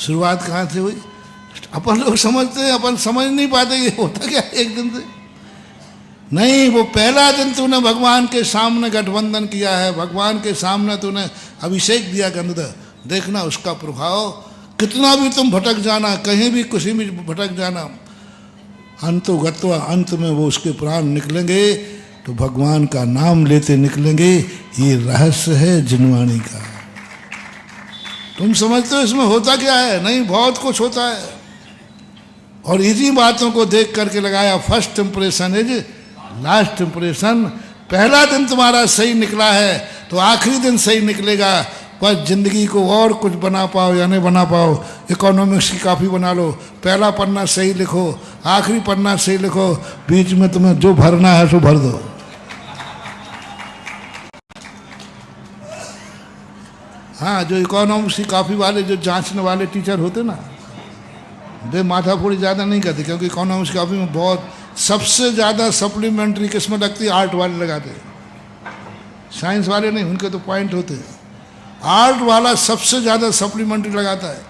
शुरुआत कहाँ से हुई? अपन लोग समझते हैं, अपन समझ नहीं पाते ये होता क्या एक दिन से। नहीं, वो पहला दिन तूने भगवान के सामने गठबंधन किया है, भगवान के सामने तूने अभिषेक दिया गंधर्व, देखना उसका प्रभाव। कितना भी तुम भटक जाना, कहीं भी किसी भी भटक जाना, अंतो गत्वा, अंत में वो उसके प्राण निकलेंगे तो भगवान का नाम लेते निकलेंगे। ये रहस्य है जिनवाणी का। तुम समझते हो इसमें होता क्या है? नहीं, बहुत कुछ होता है। और इन्हीं बातों को देख करके लगाया, first impression is last impression. पहला दिन तुम्हारा सही निकला है तो आखिरी दिन सही निकलेगा। बस जिंदगी को और कुछ बना पाओ या नहीं बना पाओ, इकोनॉमिक्स की कॉपी बना लो, पहला पन्ना सही लिखो, आखिरी पन्ना सही लिखो, बीच में तुम्हें जो भरना है सो भर दो। हाँ, जो इकोनॉमिक्स की कॉपी वाले, जो जांचने वाले टीचर होते ना, वे माथाफोड़ी ज़्यादा नहीं करते, क्योंकि इकोनॉमिक्स की कॉपी में बहुत सबसे ज़्यादा सप्लीमेंट्री किस्में लगती है आर्ट वाले लगाते हैं। साइंस वाले नहीं, उनके तो पॉइंट होते हैं। आर्ट वाला सबसे ज़्यादा सप्लीमेंट्री लगाता है।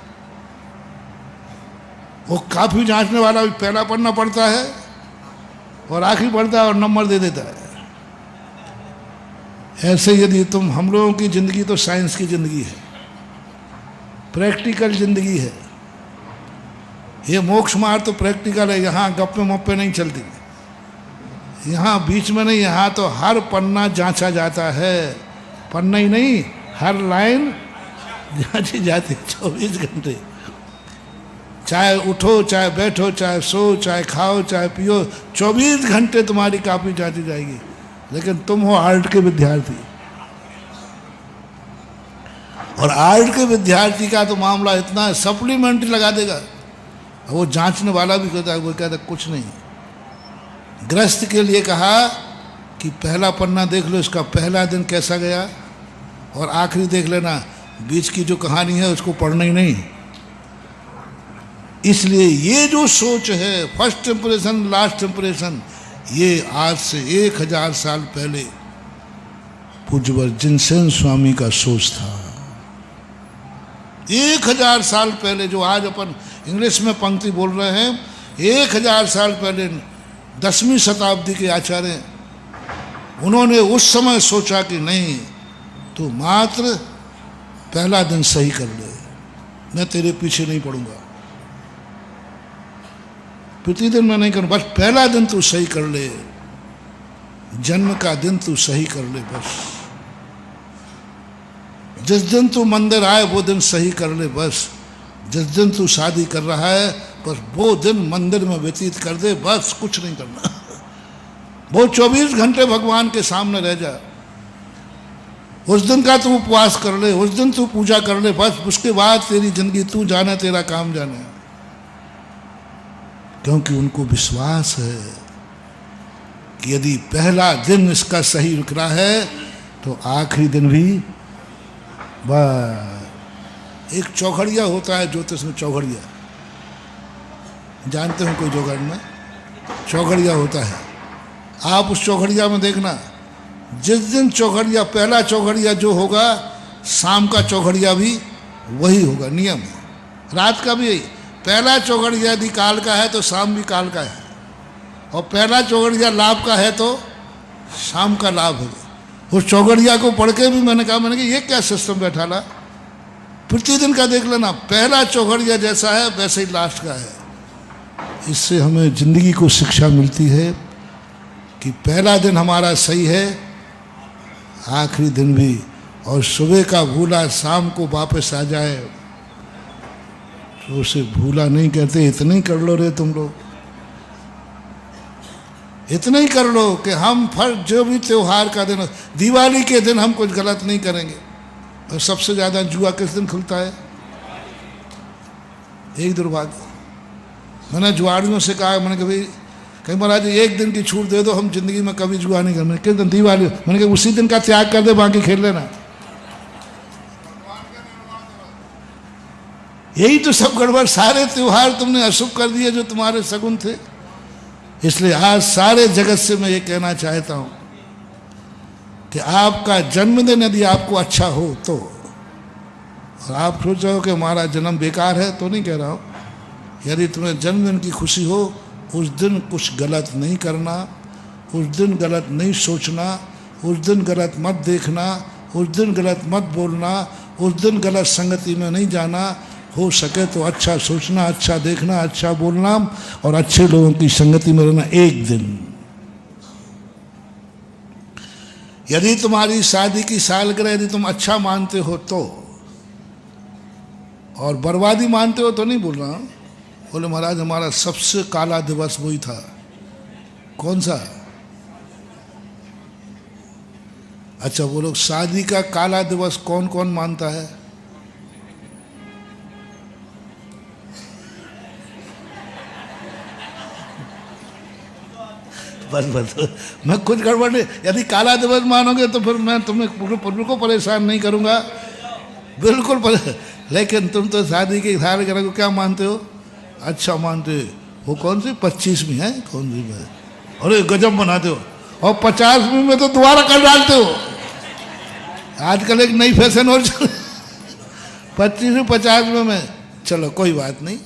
वो काफ़ी जांचने वाला भी पहला पन्ना पढ़ता है और आखिरी पढ़ता है और नंबर दे देता है। ऐसे यदि तुम, हम लोगों की ज़िंदगी तो साइंस की ज़िंदगी है, प्रैक्टिकल ज़िंदगी है। ये मोक्ष मार्ग तो प्रैक्टिकल है, यहाँ गप्पे मप्पे नहीं चलती, यहाँ बीच में नहीं, यहाँ तो हर पन्ना जांचा जाता है। पन्ना ही नहीं, हर लाइन जांची जाती 24 घंटे। चाहे उठो, चाहे बैठो, चाहे सो, चाहे खाओ, चाहे पियो, 24 घंटे तुम्हारी कॉपी जांची जाएगी। लेकिन तुम हो आर्ट के विद्यार्थी, और आर्ट के विद्यार्थी का तो मामला इतना है, सप्लीमेंट्री लगा देगा। वो जांचने वाला भी कहता है, वो कहता है कुछ नहीं। गृहस्थ के लिए कहा कि पहला पन्ना देख लो, इसका पहला दिन कैसा गया, और आखिरी देख लेना, बीच की जो कहानी है उसको पढ़ना ही नहीं। इसलिए ये जो सोच है, फर्स्ट इंप्रेशन लास्ट इंप्रेशन, ये आज से 1000 साल पहले पूज्यवर जिनसेन स्वामी का सोच था। 1000 साल पहले, जो आज अपन इंग्लिश में पंक्ति बोल रहे हैं, 1000 साल पहले 10वीं शताब्दी के आचार्य, उन्होंने उस समय सोचा कि नहीं, तो मात्र पहला दिन सही कर ले, मैं तेरे पीछे नहीं पड़ूंगा, प्रतिदिन मैं नहीं करूँ, बस पहला दिन तू सही कर ले, जन्म का दिन तू सही कर ले। बस जिस दिन तू मंदिर आए वो दिन सही कर ले। बस जिस दिन तू शादी कर रहा है, बस वो दिन मंदिर में व्यतीत कर दे, बस कुछ नहीं करना। वो 24 घंटे भगवान के सामने रह जा। उस दिन का तू उपवास कर ले, उस दिन तू पूजा कर ले, बस उसके बाद तेरी जिंदगी तू जाने, तेरा काम जाने। क्योंकि उनको विश्वास है कि यदि पहला दिन इसका सही रुक रहा है तो आखिरी दिन भी। बस एक चौघड़िया होता है ज्योतिष में, चौघड़िया जानते हो, कोई जोगड़ में चौघड़िया होता है। आप उस चौघड़िया में देखना, जिस दिन चौघड़िया, पहला चौघड़िया जो होगा, शाम का चौघड़िया भी वही होगा, नियम है। रात का भी यही, पहला चौघड़िया यदि काल का है तो शाम भी काल का है, और पहला चौघड़िया लाभ का है तो शाम का लाभ है। उस चौघड़िया को पढ़ के भी मैंने कहा ये क्या सिस्टम बैठा ला, प्रतिदिन का देख लेना, पहला चौघड़िया जैसा है वैसे ही लास्ट का है। इससे हमें जिंदगी को शिक्षा मिलती है कि पहला दिन हमारा सही है, आखिरी दिन भी। और सुबह का भूला शाम को वापस आ जाए तो उसे भूला नहीं कहते। इतना ही कर लो रे तुम लोग, इतना ही कर लो कि हम जो भी त्योहार का दिन, दिवाली के दिन हम कुछ गलत नहीं करेंगे। और सबसे ज़्यादा जुआ किस दिन खुलता है? एक दुर्भाग्य। मैंने जुआड़ियों से कहा, मैंने कभी कहीं महाराज एक दिन की छूट दे दो, हम जिंदगी में कभी जुआ नहीं करना। किस दिन? दिवाली। मैंने कहा उसी दिन का त्याग कर दे, बाकी खेल लेना। यही तो सब गड़बड़, सारे त्योहार तुमने अशुभ कर दिए जो तुम्हारे सगुन थे। इसलिए आज सारे जगत से मैं ये कहना चाहता हूं कि आपका जन्मदिन यदि आपको अच्छा हो तो और आप सोच रहे हो कि हमारा जन्म बेकार है, तो नहीं कह रहा हूँ। यदि तुम्हें जन्मदिन की खुशी हो, उस दिन कुछ गलत नहीं करना, उस दिन गलत नहीं सोचना, उस दिन गलत मत देखना, उस दिन गलत मत बोलना, उस दिन गलत संगति में नहीं जाना। हो सके तो अच्छा सोचना, अच्छा देखना, अच्छा बोलना और अच्छे लोगों की संगति में रहना एक दिन। यदि तुम्हारी शादी की सालगिरह यदि तुम अच्छा मानते हो तो, और बर्बादी मानते हो तो नहीं बोल रहा हूं। बोले महाराज हमारा सबसे काला दिवस वही था। कौन सा? अच्छा, वो लोग शादी का काला दिवस कौन कौन मानता है? बस बस, मैं कुछ गड़बड़ नहीं। यदि काला दिवस मानोगे तो फिर मैं तुम्हें बिल्कुल परेशान नहीं करूंगा, बिल्कुल लेकिन तुम तो शादी की सालगिरह को क्या मानते हो? अच्छा मानते हो। वो कौन सी 25वीं है, कौन सी में? अरे गजब बनाते हो। और 50वीं में तो दोबारा कर डालते हो। आजकल एक नई फैशन और 25वीं 50वीं में। चलो कोई बात नहीं,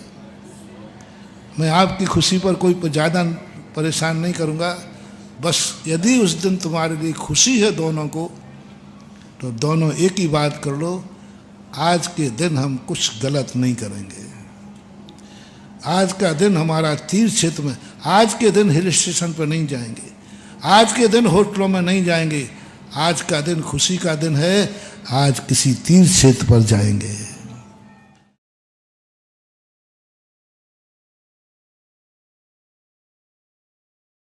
मैं आपकी खुशी पर कोई ज़्यादा परेशान नहीं करूँगा। बस यदि उस दिन तुम्हारे लिए खुशी है दोनों को, तो दोनों एक ही बात कर लो, आज के दिन हम कुछ गलत नहीं करेंगे। आज का दिन हमारा तीर्थ क्षेत्र में, आज के दिन हिल स्टेशन पर नहीं जाएंगे, आज के दिन होटलों में नहीं जाएंगे, आज का दिन खुशी का दिन है, आज किसी तीर्थ क्षेत्र पर जाएंगे।